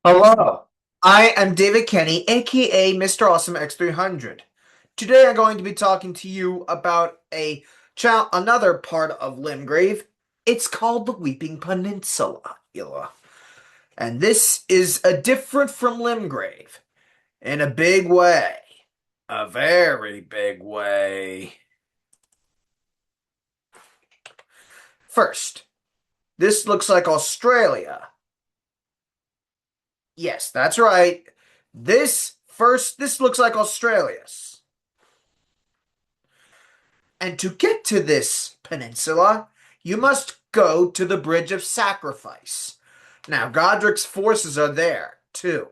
Hello, I am David Kenny, aka Mr. Awesome X300. Today I'm going to be talking to you about another part of Limgrave. It's called the Weeping Peninsula. And this is a different from Limgrave in a big way. A very big way. First, this looks like Australia. Yes, that's right. This looks like Australia's. And to get to this peninsula, you must go to the Bridge of Sacrifice. Now, Godric's forces are there, too,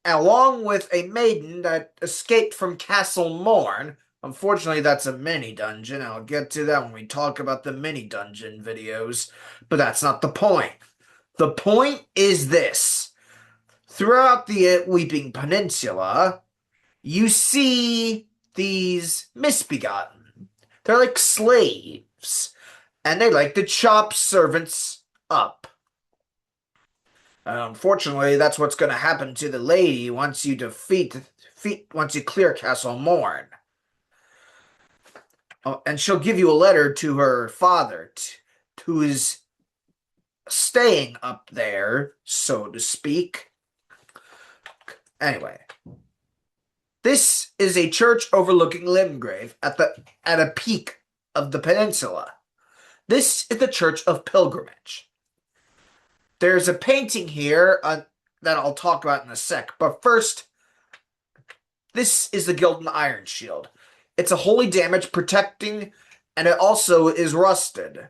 along with a maiden that escaped from Castle Morn. Unfortunately, that's a mini dungeon. I'll get to that when we talk about the mini dungeon videos, but that's not the point. The point is this. Throughout the Weeping Peninsula, you see these misbegotten. They're like slaves, and they like to chop servants up. Unfortunately, that's what's going to happen to the lady once you once you clear Castle Morn. Oh, and she'll give you a letter to her father, who is staying up there, so to speak. Anyway, this is a church overlooking Limgrave at a peak of the peninsula. This is the Church of Pilgrimage. There's a painting here that I'll talk about in a sec, but first, this is the Gilden Iron Shield. It's a holy damage protecting, and it also is rusted.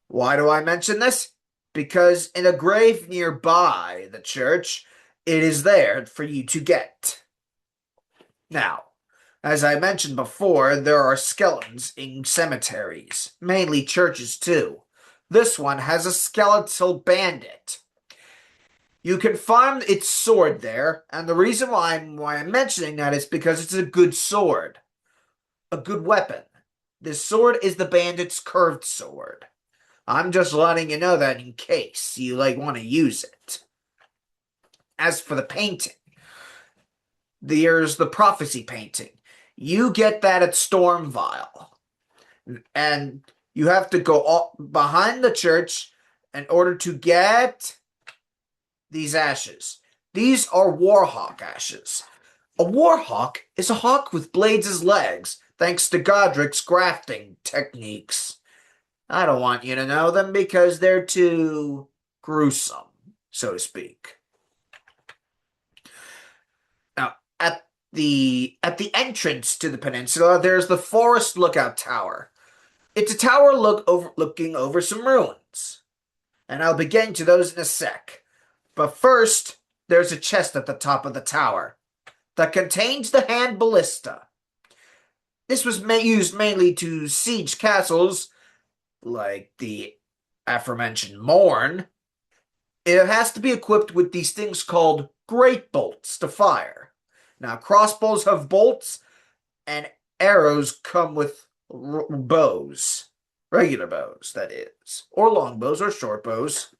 Why do I mention this? Because in a grave nearby the church, it is there for you to get. Now, as I mentioned before, there are skeletons in cemeteries, mainly churches too. This one has a skeletal bandit. You can find its sword there, and the reason why I'm mentioning that is because it's a good sword, a good weapon. This sword is the bandit's curved sword. I'm just letting you know that in case you want to use it. As for the painting, there's the prophecy painting. You get that at Stormvile, and you have to go behind the church in order to get these ashes. These are Warhawk ashes. A Warhawk is a hawk with blades as legs, thanks to Godric's grafting techniques. I don't want you to know them because they're too gruesome, so to speak. Now, at the entrance to the peninsula, there's the Forest Lookout Tower. It's a tower looking over some ruins, and I'll be getting to those in a sec. But first, there's a chest at the top of the tower that contains the hand ballista. This was used mainly to siege castles like the aforementioned Morn. It has to be equipped with these things called great bolts to fire. Now, crossbows have bolts, and arrows come with bows. Regular bows, that is. Or long bows or short bows.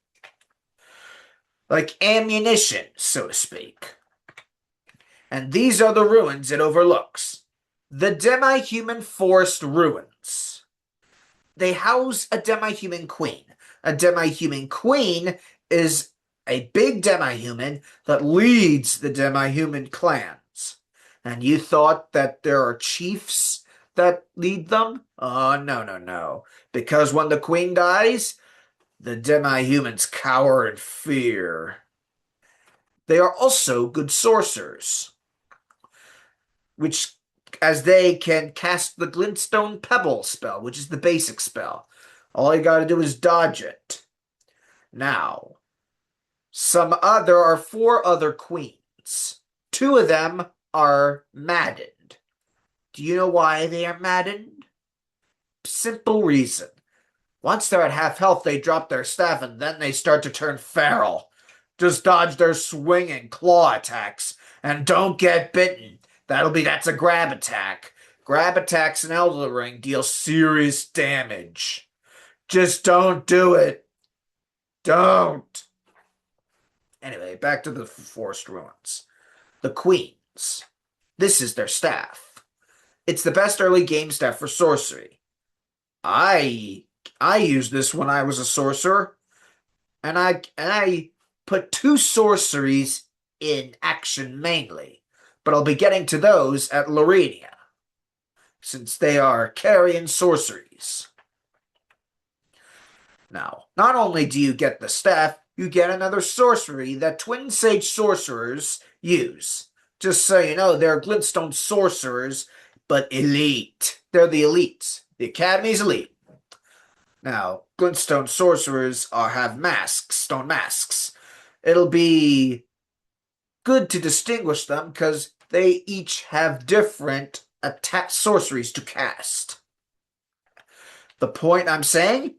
Like ammunition, so to speak. And these are the ruins it overlooks. The demi-human forest ruins. They house a demi-human queen. A demi-human queen is a big demi-human that leads the demi-human clans. And you thought that there are chiefs that lead them? Oh, no, no, no. Because when the queen dies, the demi-humans cower in fear. They are also good sorcerers, which as they can cast the Glintstone Pebble spell, which is the basic spell. All you gotta do is dodge it. Now, there are four other queens. Two of them are maddened. Do you know why they are maddened? Simple reason. Once they're at half health, they drop their staff and then they start to turn feral. Just dodge their swinging claw attacks and don't get bitten. That's a grab attack. Grab attacks in Elden Ring deal serious damage. Just don't do it. Don't. Anyway, back to the forest ruins. The queens. This is their staff. It's the best early game staff for sorcery. I I used this when I was a sorcerer, and I put two sorceries in action mainly, but I'll be getting to those at Lorenia, since they are carrion sorceries. Now, not only do you get the staff, you get another sorcery that Twin Sage sorcerers use. Just so you know, they're glintstone sorcerers, but elite. They're the elites. The Academy's elite. Now, glintstone sorcerers have masks, stone masks. It'll be good to distinguish them because they each have different attack sorceries to cast. The point I'm saying?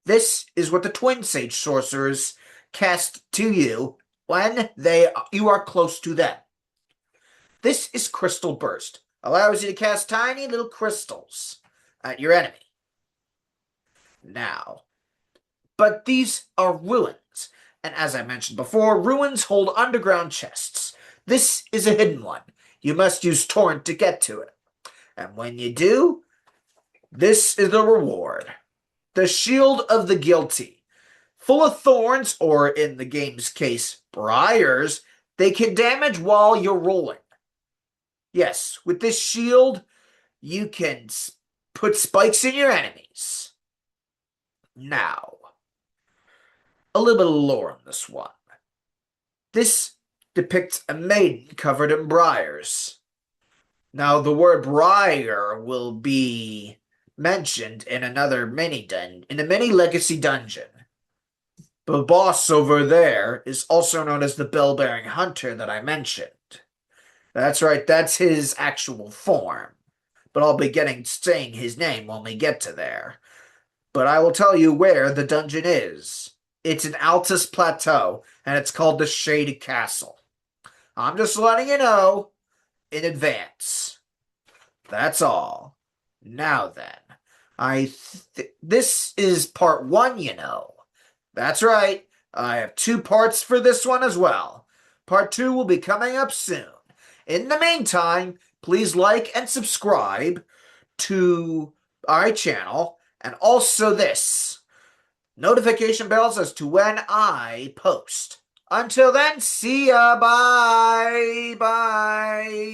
This is what the Twin Sage sorcerers cast to you when you are close to them. This is Crystal Burst. Allows you to cast tiny little crystals at your enemy. Now, but these are ruins, and as I mentioned before, ruins hold underground chests. This is a hidden one. You must use Torrent to get to it. And when you do, this is the reward. The Shield of the Guilty. Full of thorns, or in the game's case, briars, they can damage while you're rolling. Yes, with this shield, you can put spikes in your enemies. Now, a little bit of lore on this one. This depicts a maiden covered in briars. Now, the word briar will be mentioned in another in a mini legacy dungeon. The boss over there is also known as the bell-bearing hunter that I mentioned. That's right, that's his actual form. But I'll be saying his name when we get to there. But I will tell you where the dungeon is. It's an Altus Plateau, and it's called the Shaded Castle. I'm just letting you know in advance. That's all. Now then, this is part one, you know. That's right, I have two parts for this one as well. Part two will be coming up soon. In the meantime, please like and subscribe to our channel, and also this notification bells as to when I post. Until then, see ya, bye, bye.